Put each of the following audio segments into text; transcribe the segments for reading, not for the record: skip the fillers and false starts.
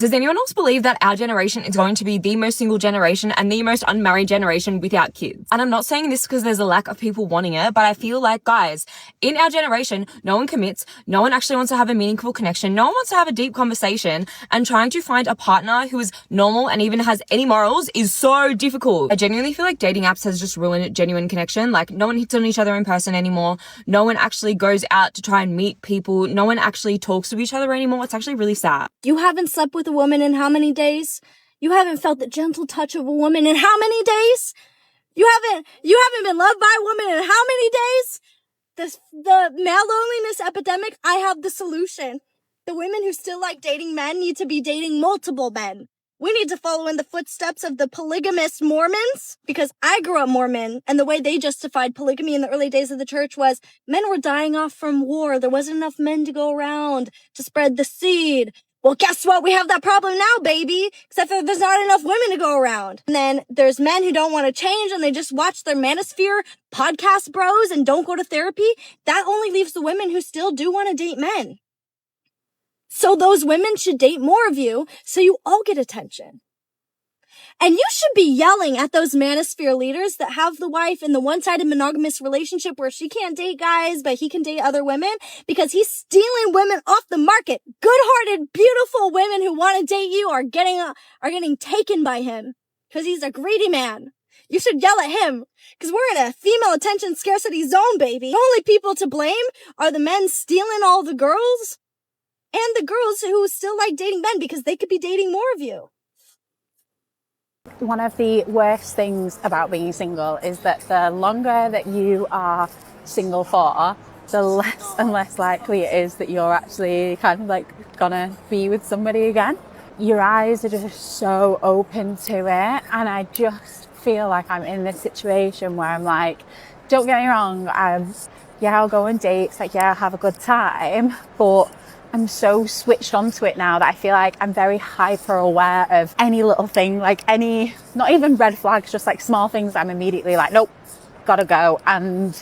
Does anyone else believe that our generation is going to be the most single generation and the most unmarried generation without kids? And I'm not saying this because there's a lack of people wanting it, but I feel like, guys, in our generation, no one commits, no one actually wants to have a meaningful connection, no one wants to have a deep conversation, and trying to find a partner who is normal and even has any morals is so difficult. I genuinely feel like dating apps has just ruined genuine connection. Like, no one hits on each other in person anymore. No one actually goes out to try and meet people. No one actually talks to each other anymore. It's actually really sad. You haven't slept with a woman in how many days? You haven't felt the gentle touch of a woman in how many days? You haven't been loved by a woman in how many days? The male loneliness epidemic, I have the solution. The women who still like dating men need to be dating multiple men. We need to follow in the footsteps of the polygamous Mormons, because I grew up Mormon, and the way they justified polygamy in the early days of the church was men were dying off from war. There wasn't enough men to go around to spread the seed. Well, guess what? We have that problem now, baby. Except for there's not enough women to go around. And then there's men who don't want to change and they just watch their manosphere podcast bros and don't go to therapy. That only leaves the women who still do want to date men. So those women should date more of you so you all get attention. And you should be yelling at those manosphere leaders that have the wife in the one-sided monogamous relationship where she can't date guys, but he can date other women, because he's stealing women off the market. Good-hearted, beautiful women who want to date you are getting taken by him because he's a greedy man. You should yell at him because we're in a female attention scarcity zone, baby. The only people to blame are the men stealing all the girls and the girls who still like dating men because they could be dating more of you. One of the worst things about being single is that the longer that you are single for, the less and less likely it is that you're actually kind of like gonna be with somebody again. Your eyes are just so open to it, and I just feel like I'm in this situation where I'm like, don't get me wrong, I'll go on dates, like, yeah, I'll have a good time, but I'm so switched onto it now that I feel like I'm very hyper aware of any little thing, like any, not even red flags, just like small things. I'm immediately like, nope, gotta go. And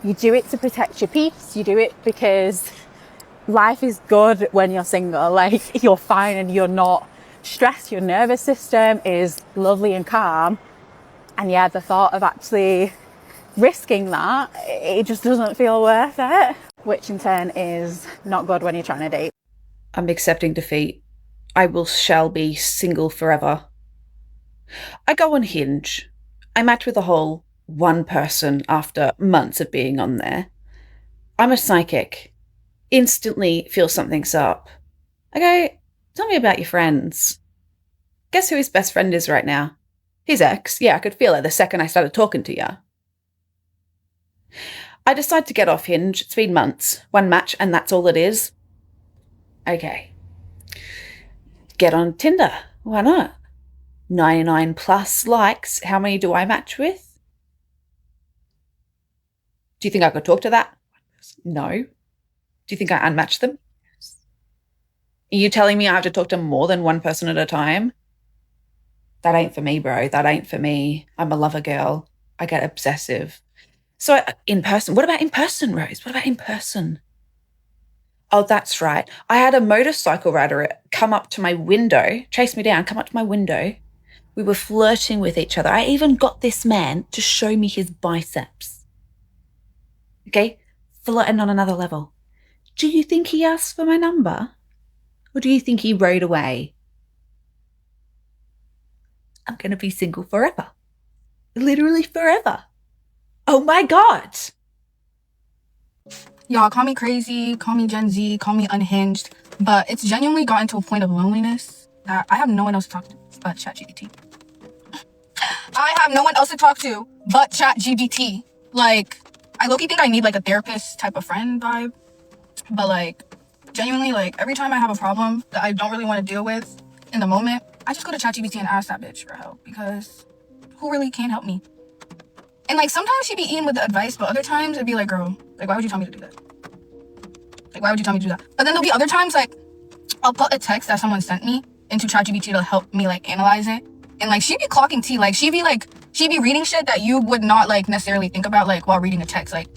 you do it to protect your peace. You do it because life is good when you're single. Like, you're fine and you're not stressed. Your nervous system is lovely and calm. And yeah, the thought of actually risking that, it just doesn't feel worth it. Which in turn is not good when you're trying to date. I'm accepting defeat. I shall be single forever. I go on Hinge. I match with a whole one person after months of being on there. I'm a psychic. Instantly feel something's up. I go, tell me about your friends. Guess who his best friend is right now? His ex. Yeah, I could feel it the second I started talking to you. I decide to get off Hinge. It's been months. One match, and that's all it is. Okay. Get on Tinder. Why not? 99 plus likes. How many do I match with? Do you think I could talk to that? No. Do you think I unmatched them? Yes. Are you telling me I have to talk to more than one person at a time? That ain't for me, bro. That ain't for me. I'm a lover girl. I get obsessive. So in person, what about in person, Rose? What about in person? Oh, that's right. I had a motorcycle rider come up to my window, chase me down, come up to my window. We were flirting with each other. I even got this man to show me his biceps. Okay? Flirting on another level. Do you think he asked for my number? Or do you think he rode away? I'm going to be single forever. Literally forever. Oh my God. Y'all, call me crazy, call me Gen Z, call me unhinged, but it's genuinely gotten to a point of loneliness that I have no one else to talk to but ChatGPT. I have no one else to talk to but ChatGPT. Like, I low-key think I need like a therapist type of friend vibe, but like, genuinely, like, every time I have a problem that I don't really want to deal with in the moment, I just go to ChatGPT and ask that bitch for help, because who really can help me? And like, sometimes she'd be eating with the advice, but other times it'd be like, girl, like, why would you tell me to do that? Like, why would you tell me to do that? But then there'll be other times, like, I'll put a text that someone sent me into ChatGPT to help me, like, analyze it. And like, she'd be clocking tea. Like, she'd be reading shit that you would not, like, necessarily think about, like, while reading a text. Like,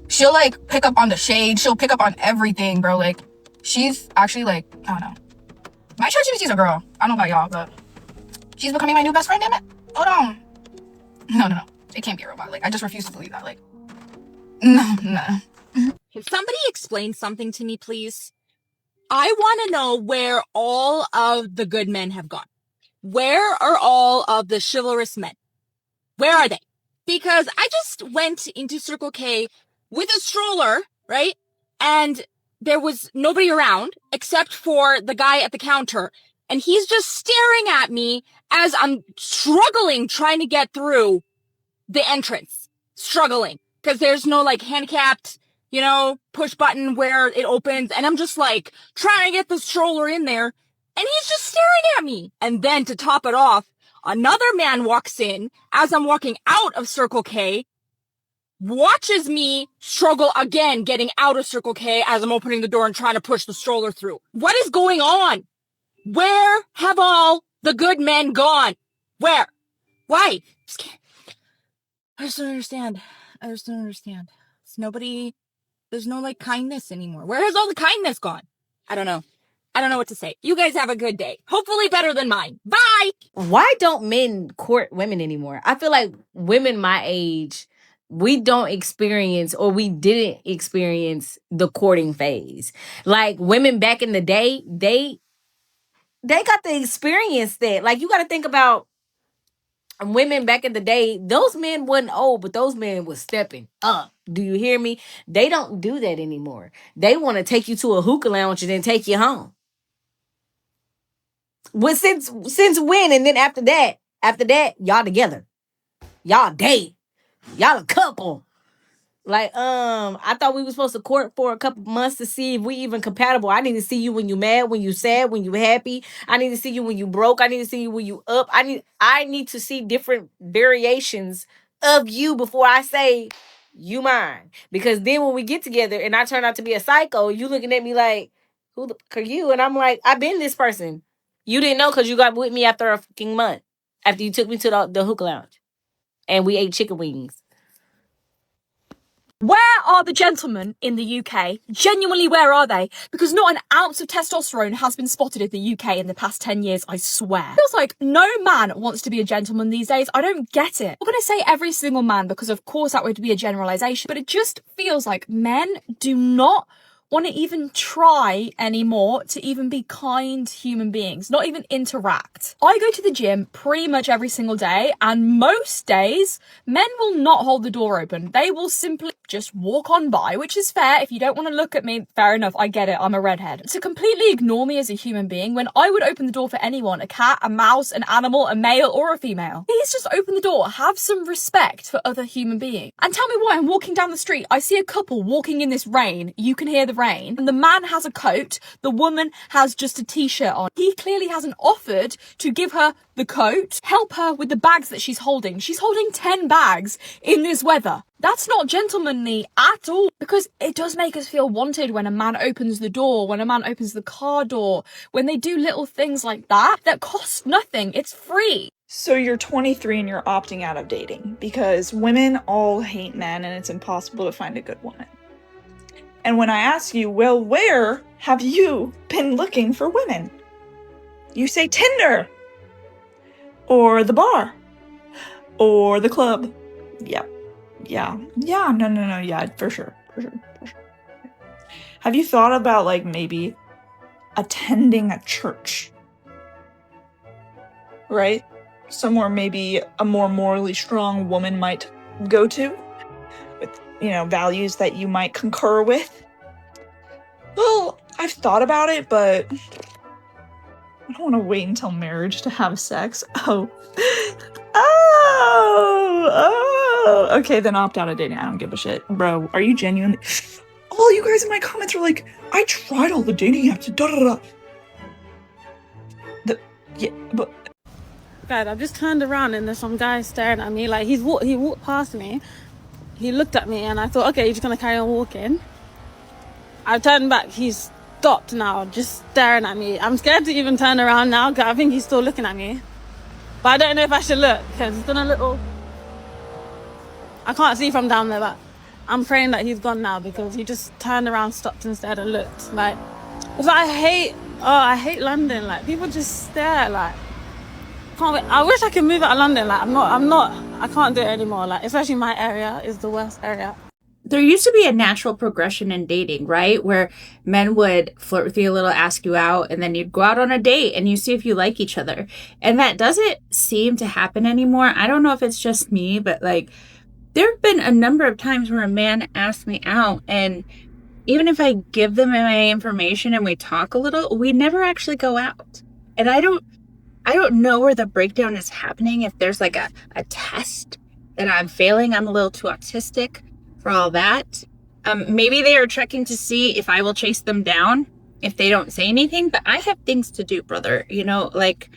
she'll, like, pick up on the shade. She'll pick up on everything, bro. Like, she's actually, like, I don't know. My ChatGPT's a girl. I don't know about y'all, but she's becoming my new best friend, damn it. Hold on. No. It can't be a robot. Like, I just refuse to believe that. Like, no. Can somebody explain something to me, please? I want to know where all of the good men have gone. Where are all of the chivalrous men? Where are they? Because I just went into Circle K with a stroller, right? And there was nobody around except for the guy at the counter. And he's just staring at me as I'm struggling trying to get through the entrance. Struggling. Because there's no like handicapped, push button where it opens. And I'm just like trying to get the stroller in there. And he's just staring at me. And then to top it off, another man walks in as I'm walking out of Circle K, watches me struggle again getting out of Circle K as I'm opening the door and trying to push the stroller through. What is going on? Where have all the good men gone? Where? Why? I just don't understand. There's no like kindness anymore. Where has all the kindness gone? I don't know what to say. You guys have a good day. Hopefully better than mine. Bye! Why don't men court women anymore? I feel like women my age, we don't experience, or we didn't experience, the courting phase. Like women back in the day, they got to experience that. Like you got to think about women back in the day. Those men wasn't old, but those men was stepping up. Do you hear me? They don't do that anymore. They want to take you to a hookah lounge and then take you home. Well, since when? And then after that, y'all together. Y'all date. Y'all a couple. Like, I thought we were supposed to court for a couple months to see if we even compatible. I need to see you when you mad, when you sad, when you happy. I need to see you when you broke. I need to see you when you up. I need to see different variations of you before I say you mine. Because then when we get together and I turn out to be a psycho, you looking at me like, who the fuck are you? And I'm like, I've been this person. You didn't know because you got with me after a fucking month. After you took me to the hookah lounge. And we ate chicken wings. Where are the gentlemen in the UK? Genuinely, where are they? Because not an ounce of testosterone has been spotted in the UK in the past 10 years, I swear. Feels like no man wants to be a gentleman these days. I don't get it. I'm going to say every single man because of course that would be a generalization, but it just feels like men do not want to even try anymore to even be kind human beings, not even interact. I go to the gym pretty much every single day, and most days men will not hold the door open. They will simply just walk on by, which is fair. If you don't want to look at me, fair enough, I get it, I'm a redhead. To completely ignore me as a human being when I would open the door for anyone, a cat, a mouse, an animal, a male or a female. Please just open the door, have some respect for other human beings. And tell me why I'm walking down the street, I see a couple walking in this rain, you can hear the rain, and the man has a coat, the woman has just a t-shirt on. He clearly hasn't offered to give her the coat, help her with the bags that she's holding. She's holding 10 bags in this weather. That's not gentlemanly at all, because it does make us feel wanted when a man opens the door, when a man opens the car door, when they do little things like that cost nothing. It's free. So you're 23 and you're opting out of dating because women all hate men and it's impossible to find a good woman. And when I ask you, well, where have you been looking for women? You say Tinder, or the bar, or the club. Yep. Yeah, no, yeah, for sure. Have you thought about, like, maybe attending a church? Right? Somewhere maybe a more morally strong woman might go to? With, values that you might concur with? Well, I've thought about it, but I don't want to wait until marriage to have sex. Oh. Okay, then opt out of dating. I don't give a shit. Bro, are you genuinely... All you guys in my comments are like, I tried all the dating apps, Yeah, but... God, I've just turned around and there's some guy staring at me. Like, he walked past me. He looked at me and I thought, okay, he's just gonna carry on walking. I turned back, he's stopped now, just staring at me. I'm scared to even turn around now because I think he's still looking at me. But I don't know if I should look because he's done a little... I can't see from down there, but I'm praying that he's gone now because he just turned around, stopped and stared and looked. Like, because I hate Oh, I hate London. Like, people just stare. Like, can't wait. I wish I could move out of London. Like, I can't do it anymore. Like, especially my area is the worst area. There used to be a natural progression in dating, right? Where men would flirt with you a little, ask you out, and then you'd go out on a date and you see if you like each other. And that doesn't seem to happen anymore. I don't know if it's just me, but like, there have been a number of times where a man asks me out, and even if I give them my information and we talk a little, we never actually go out. And I don't know where the breakdown is happening. If there's like a test that I'm failing, I'm a little too autistic for all that. Maybe they are checking to see if I will chase them down if they don't say anything, but I have things to do, brother. You know, like,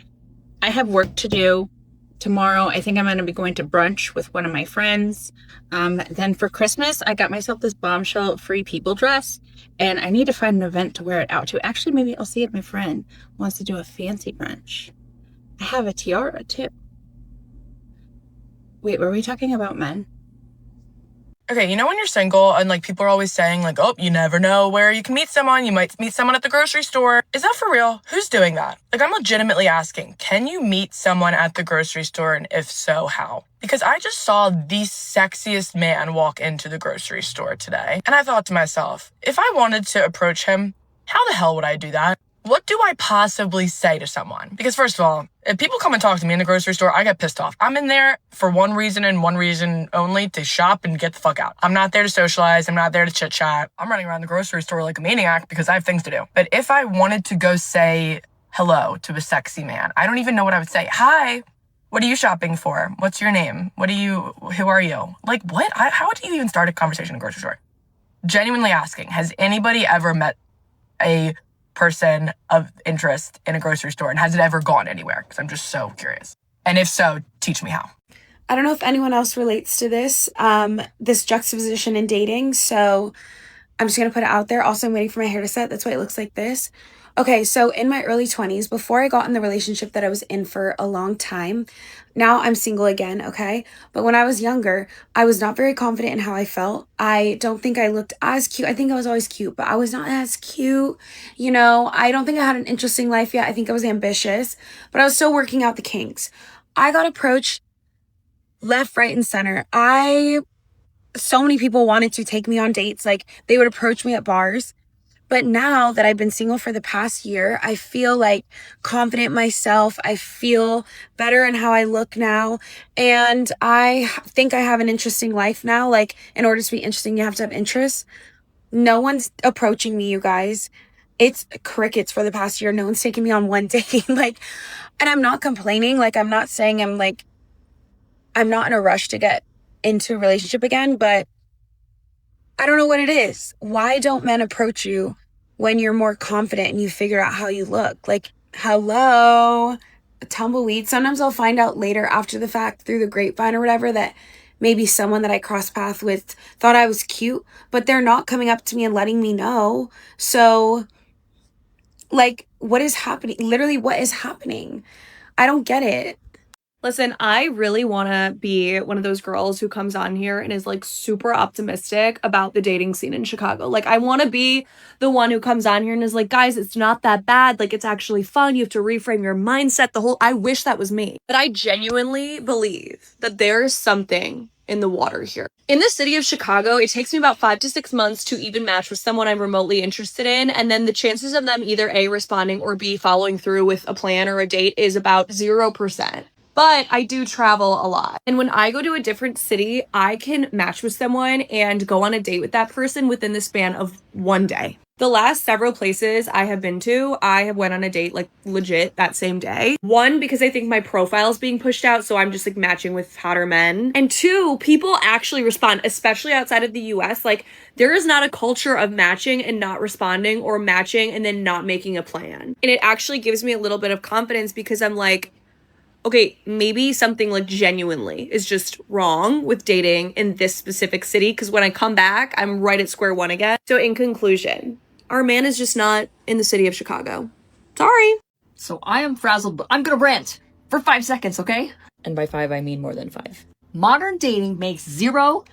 I have work to do. Tomorrow, I think I'm going to be going to brunch with one of my friends. Then for Christmas, I got myself this bombshell free people dress, and I need to find an event to wear it out to. Actually, maybe I'll see if my friend wants to do a fancy brunch. I have a tiara too. Wait, were we talking about men? Okay, you know when you're single and like people are always saying like, oh, you never know where you can meet someone. You might meet someone at the grocery store. Is that for real? Who's doing that? Like, I'm legitimately asking, can you meet someone at the grocery store? And if so, how? Because I just saw the sexiest man walk into the grocery store today. And I thought to myself, if I wanted to approach him, how the hell would I do that? What do I possibly say to someone? Because first of all, if people come and talk to me in the grocery store, I get pissed off. I'm in there for one reason and one reason only, to shop and get the fuck out. I'm not there to socialize. I'm not there to chit chat. I'm running around the grocery store like a maniac because I have things to do. But if I wanted to go say hello to a sexy man, I don't even know what I would say. Hi, what are you shopping for? What's your name? Who are you? Like, what? How do you even start a conversation in a grocery store? Genuinely asking, has anybody ever met a person of interest in a grocery store, and has it ever gone anywhere? Because I'm just so curious. And if so, teach me how. I don't know if anyone else relates to this juxtaposition in dating, so I'm just gonna put it out there. Also, I'm waiting for my hair to set. That's why it looks like this. Okay, so in my early 20s, before I got in the relationship that I was in for a long time, now I'm single again, okay? But when I was younger, I was not very confident in how I felt. I don't think I looked as cute. I think I was always cute, but I was not as cute. You know, I don't think I had an interesting life yet. I think I was ambitious, but I was still working out the kinks. I got approached left, right, and center. So many people wanted to take me on dates. Like, they would approach me at bars. But now that I've been single for the past year, I feel like confident in myself. I feel better in how I look now. And I think I have an interesting life now. Like, in order to be interesting, you have to have interests. No one's approaching me, you guys. It's crickets for the past year. No one's taking me on one date. Like, and I'm not complaining. Like, I'm not saying I'm not in a rush to get into a relationship again, but I don't know what it is. Why don't men approach you when you're more confident and you figure out how you look? Like, hello, a tumbleweed. Sometimes I'll find out later after the fact through the grapevine or whatever that maybe someone that I crossed paths with thought I was cute, but they're not coming up to me and letting me know. So, like, what is happening? Literally, what is happening? I don't get it. Listen, I really want to be one of those girls who comes on here and is like super optimistic about the dating scene in Chicago. Like, I want to be the one who comes on here and is like, guys, it's not that bad. Like, it's actually fun. You have to reframe your mindset. I wish that was me. But I genuinely believe that there is something in the water here. In the city of Chicago, it takes me about 5 to 6 months to even match with someone I'm remotely interested in. And then the chances of them either A, responding, or B, following through with a plan or a date is about 0%. But I do travel a lot. And when I go to a different city, I can match with someone and go on a date with that person within the span of one day. The last several places I have been to, I have went on a date like legit that same day. One, because I think my profile is being pushed out, so I'm just like matching with hotter men. And two, people actually respond, especially outside of the US. Like, there is not a culture of matching and not responding, or matching and then not making a plan. And it actually gives me a little bit of confidence because I'm like, okay, maybe something like genuinely is just wrong with dating in this specific city, because when I come back, I'm right at square one again. So in conclusion, our man is just not in the city of Chicago. Sorry. So I am frazzled, but I'm gonna rant for 5 seconds, okay? And by 5, I mean more than 5. Modern dating makes zero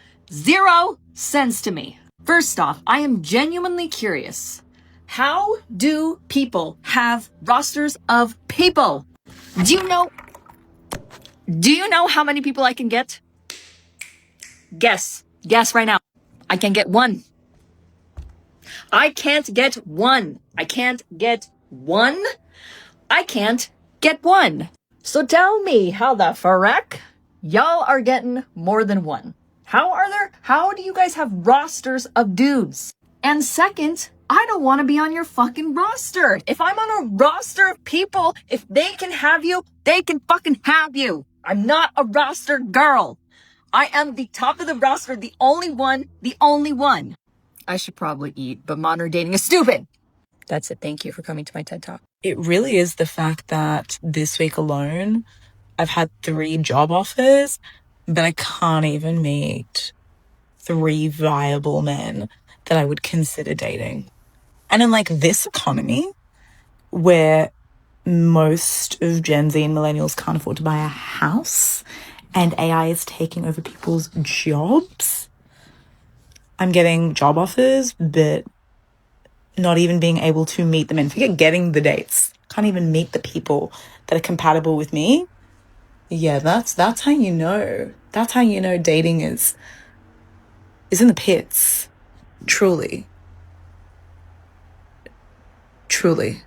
sense to me. First off, I am genuinely curious. How do people have rosters of people? Do you know how many people I can get? Guess right now. I can get one. I can't get one. I can't get one. I can't get one. So tell me how the frick y'all are getting more than one. How do you guys have rosters of dudes? And second, I don't want to be on your fucking roster. If I'm on a roster of people, if they can have you, they can fucking have you. I'm not a roster girl. I am the top of the roster, the only one, the only one. I should probably eat, but modern dating is stupid. That's it. Thank you for coming to my TED Talk. It really is the fact that this week alone, I've had 3 job offers, but I can't even meet 3 viable men that I would consider dating. And in like this economy where most of Gen Z and millennials can't afford to buy a house and AI is taking over people's jobs, I'm getting job offers, but not even being able to meet them, and forget getting the dates. Can't even meet the people that are compatible with me. Yeah, that's how you know. That's how you know dating is in the pits. Truly. Truly.